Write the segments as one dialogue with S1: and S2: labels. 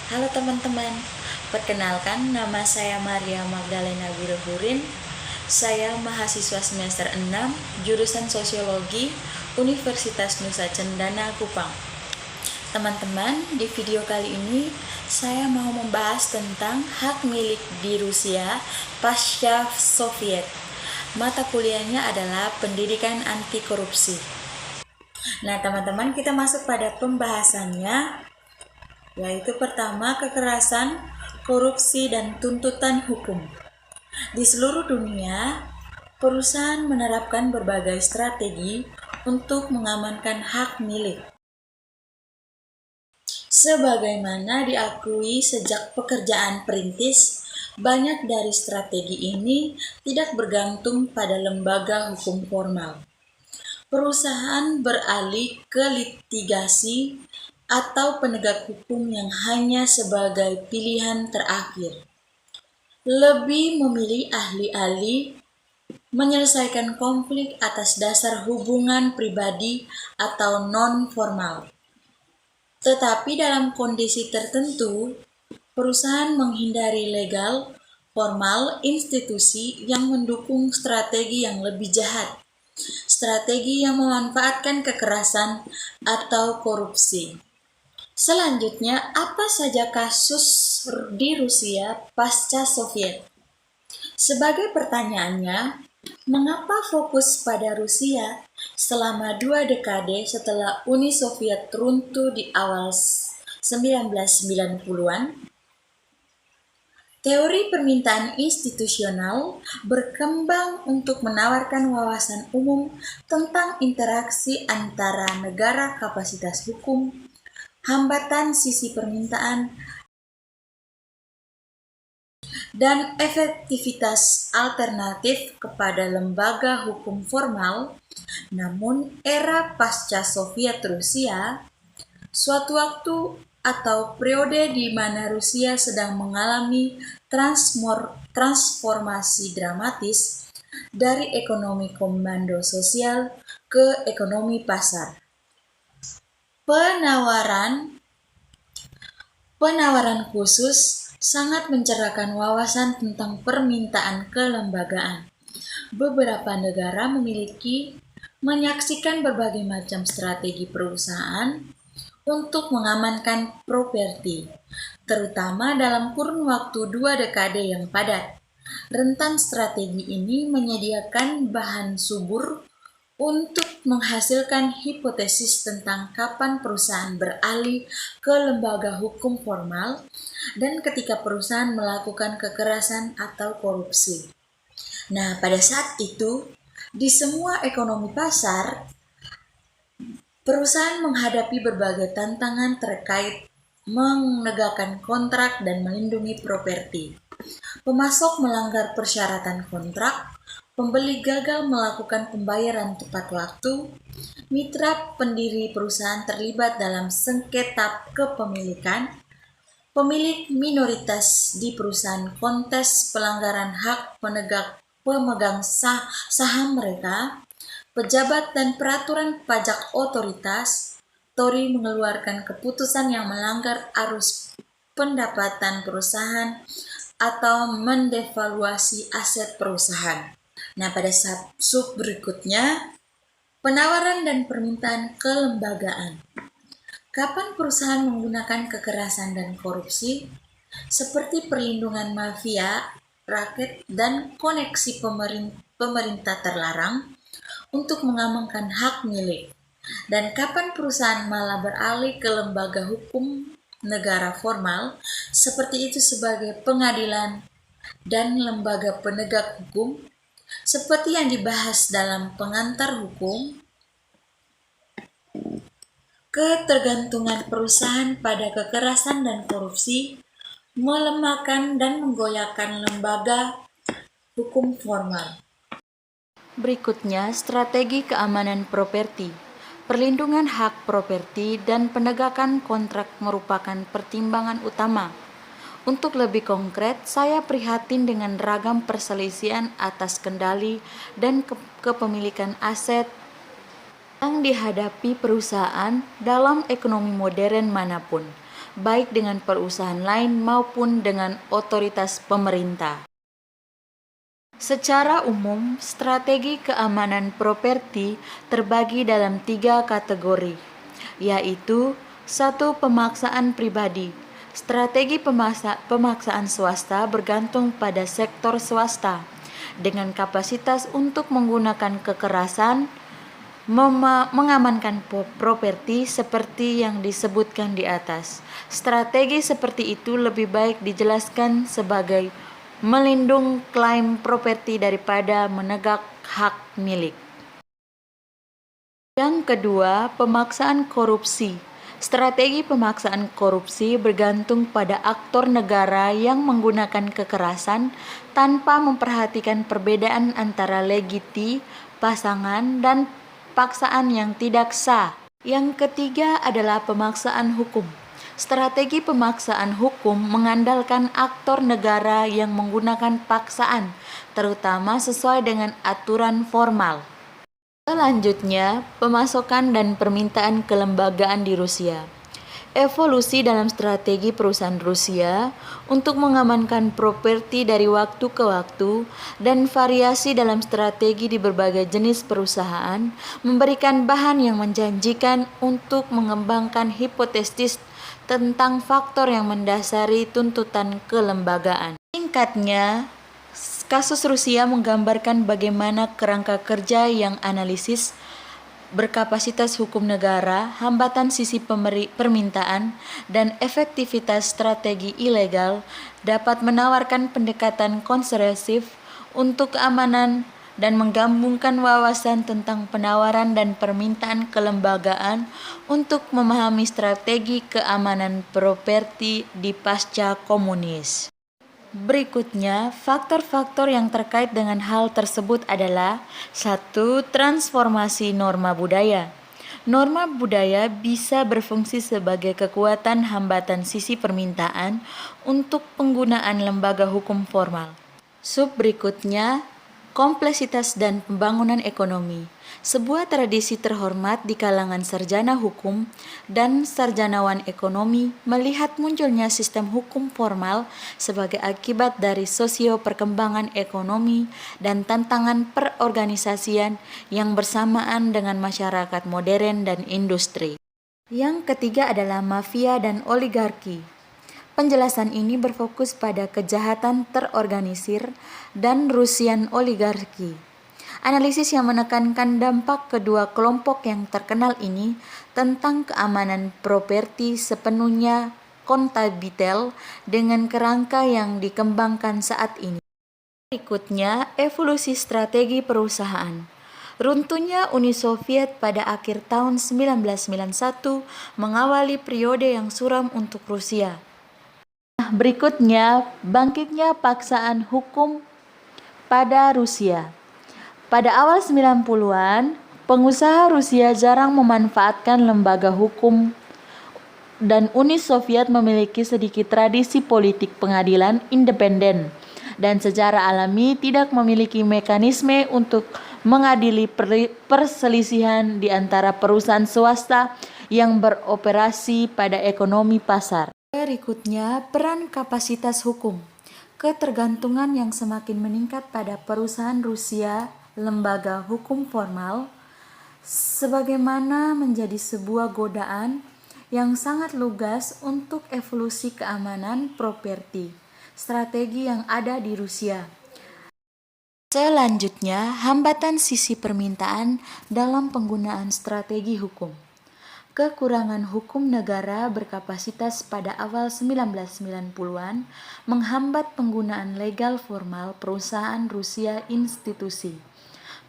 S1: Halo teman-teman, perkenalkan nama saya Maria Magdalena Wirohurin. Saya mahasiswa semester 6, jurusan Sosiologi, Universitas Nusa Cendana Kupang. Teman-teman, di video kali ini saya mau membahas tentang hak milik di Rusia pasca Soviet. Mata kuliahnya adalah Pendidikan Anti Korupsi. Nah, teman-teman, kita masuk pada pembahasannya, yaitu pertama, kekerasan, korupsi, dan tuntutan hukum. Di seluruh dunia, perusahaan menerapkan berbagai strategi untuk mengamankan hak milik. Sebagaimana diakui sejak pekerjaan perintis, banyak dari strategi ini tidak bergantung pada lembaga hukum formal. Perusahaan beralih ke litigasi atau penegak hukum yang hanya sebagai pilihan terakhir. Lebih memilih ahli-ahli menyelesaikan konflik atas dasar hubungan pribadi atau non-formal. Tetapi dalam kondisi tertentu, perusahaan menghindari legal, formal, institusi yang mendukung strategi yang lebih jahat, strategi yang memanfaatkan kekerasan atau korupsi. Selanjutnya, apa saja kasus di Rusia pasca Soviet? Sebagai pertanyaannya, mengapa fokus pada Rusia selama 2 dekade setelah Uni Soviet runtuh di awal 1990-an? Teori permintaan institusional berkembang untuk menawarkan wawasan umum tentang interaksi antara negara kapasitas hukum, hambatan sisi permintaan, dan efektivitas alternatif kepada lembaga hukum formal. Namun, era pasca Soviet Rusia, suatu waktu atau periode di mana Rusia sedang mengalami transformasi dramatis dari ekonomi komando sosial ke ekonomi pasar. Penawaran khusus sangat mencerahkan wawasan tentang permintaan kelembagaan. Beberapa negara menyaksikan berbagai macam strategi perusahaan untuk mengamankan properti, terutama dalam kurun waktu 2 dekade yang padat. Rentan strategi ini menyediakan bahan subur untuk menghasilkan hipotesis tentang kapan perusahaan beralih ke lembaga hukum formal dan ketika perusahaan melakukan kekerasan atau korupsi. Nah, pada saat itu, di semua ekonomi pasar, perusahaan menghadapi berbagai tantangan terkait menegakkan kontrak dan melindungi properti. Pemasok melanggar persyaratan kontrak, pembeli gagal melakukan pembayaran tepat waktu, mitra pendiri perusahaan terlibat dalam sengketa kepemilikan, pemilik minoritas di perusahaan kontes pelanggaran hak pemegang saham mereka, pejabat dan peraturan pajak otoritas. Tory mengeluarkan keputusan yang melanggar arus pendapatan perusahaan atau mendevaluasi aset perusahaan. Nah, pada sub berikutnya, penawaran dan permintaan kelembagaan. Kapan perusahaan menggunakan kekerasan dan korupsi, seperti perlindungan mafia, raket, dan koneksi pemerintah terlarang untuk mengamankan hak milik? Dan kapan perusahaan malah beralih ke lembaga hukum negara formal, seperti itu sebagai pengadilan dan lembaga penegak hukum, seperti yang dibahas dalam pengantar hukum? Ketergantungan perusahaan pada kekerasan dan korupsi melemahkan dan menggoyahkan lembaga hukum formal. Berikutnya, strategi keamanan properti. Perlindungan hak properti dan penegakan kontrak merupakan pertimbangan utama. Untuk lebih konkret, saya prihatin dengan ragam perselisihan atas kendali dan kepemilikan aset yang dihadapi perusahaan dalam ekonomi modern manapun, baik dengan perusahaan lain maupun dengan otoritas pemerintah. Secara umum, strategi keamanan properti terbagi dalam 3 kategori, yaitu 1. Pemaksaan pribadi. Strategi pemaksaan swasta bergantung pada sektor swasta dengan kapasitas untuk menggunakan kekerasan, mengamankan properti seperti yang disebutkan di atas. Strategi seperti itu lebih baik dijelaskan sebagai melindungi klaim properti daripada menegak hak milik. Yang kedua, pemaksaan korupsi. Strategi pemaksaan korupsi bergantung pada aktor negara yang menggunakan kekerasan tanpa memperhatikan perbedaan antara legiti, pasangan, dan paksaan yang tidak sah. Yang ketiga adalah pemaksaan hukum. Strategi pemaksaan hukum mengandalkan aktor negara yang menggunakan paksaan, terutama sesuai dengan aturan formal. Selanjutnya, pemasokan dan permintaan kelembagaan di Rusia. Evolusi dalam strategi perusahaan Rusia untuk mengamankan properti dari waktu ke waktu dan variasi dalam strategi di berbagai jenis perusahaan memberikan bahan yang menjanjikan untuk mengembangkan hipotesis tentang faktor yang mendasari tuntutan kelembagaan. Singkatnya, kasus Rusia menggambarkan bagaimana kerangka kerja yang analisis berkapasitas hukum negara, hambatan sisi permintaan, dan efektivitas strategi ilegal dapat menawarkan pendekatan konservatif untuk keamanan dan menggabungkan wawasan tentang penawaran dan permintaan kelembagaan untuk memahami strategi keamanan properti di pasca komunis. Berikutnya, faktor-faktor yang terkait dengan hal tersebut adalah 1. Transformasi norma budaya. Norma budaya bisa berfungsi sebagai kekuatan hambatan sisi permintaan untuk penggunaan lembaga hukum formal. Sub berikutnya, kompleksitas dan pembangunan ekonomi. Sebuah tradisi terhormat di kalangan sarjana hukum dan sarjanawan ekonomi melihat munculnya sistem hukum formal sebagai akibat dari sosio perkembangan ekonomi dan tantangan perorganisasian yang bersamaan dengan masyarakat modern dan industri. Yang ketiga adalah mafia dan oligarki. Penjelasan ini berfokus pada kejahatan terorganisir dan Rusian oligarki. Analisis yang menekankan dampak kedua kelompok yang terkenal ini tentang keamanan properti sepenuhnya kontabitel dengan kerangka yang dikembangkan saat ini. Berikutnya, evolusi strategi perusahaan. Runtuhnya Uni Soviet pada akhir tahun 1991 mengawali periode yang suram untuk Rusia. Berikutnya, bangkitnya paksaan hukum pada Rusia. Pada awal 90-an, pengusaha Rusia jarang memanfaatkan lembaga hukum dan Uni Soviet memiliki sedikit tradisi politik pengadilan independen dan secara alami tidak memiliki mekanisme untuk mengadili perselisihan di antara perusahaan swasta yang beroperasi pada ekonomi pasar. Berikutnya, peran kapasitas hukum. Ketergantungan yang semakin meningkat pada perusahaan Rusia, lembaga hukum formal, sebagaimana menjadi sebuah godaan yang sangat lugas untuk evolusi keamanan properti, strategi yang ada di Rusia. Selanjutnya, hambatan sisi permintaan dalam penggunaan strategi hukum. Kekurangan hukum negara berkapasitas pada awal 1990-an menghambat penggunaan legal formal perusahaan Rusia institusi.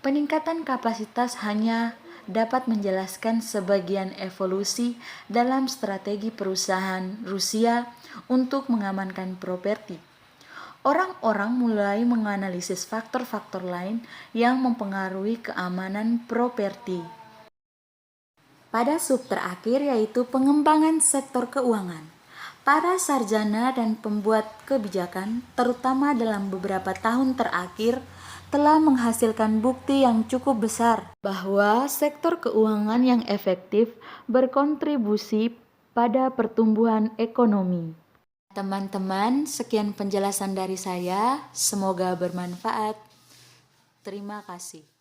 S1: Peningkatan kapasitas hanya dapat menjelaskan sebagian evolusi dalam strategi perusahaan Rusia untuk mengamankan properti. Orang-orang mulai menganalisis faktor-faktor lain yang mempengaruhi keamanan properti. Pada sub terakhir yaitu pengembangan sektor keuangan. Para sarjana dan pembuat kebijakan, terutama dalam beberapa tahun terakhir, telah menghasilkan bukti yang cukup besar bahwa sektor keuangan yang efektif berkontribusi pada peningkatan kapasitas perusahaan. Sektor keuangan yang efektif berkontribusi pada peningkatan kapasitas perusahaan. Sektor keuangan yang efektif berkontribusi pada peningkatan kapasitas perusahaan. Sektor keuangan yang efektif berkontribusi pada peningkatan kapasitas perusahaan. Sektor keuangan yang efektif pada pertumbuhan ekonomi. Teman-teman, sekian penjelasan dari saya. Semoga bermanfaat. Terima kasih.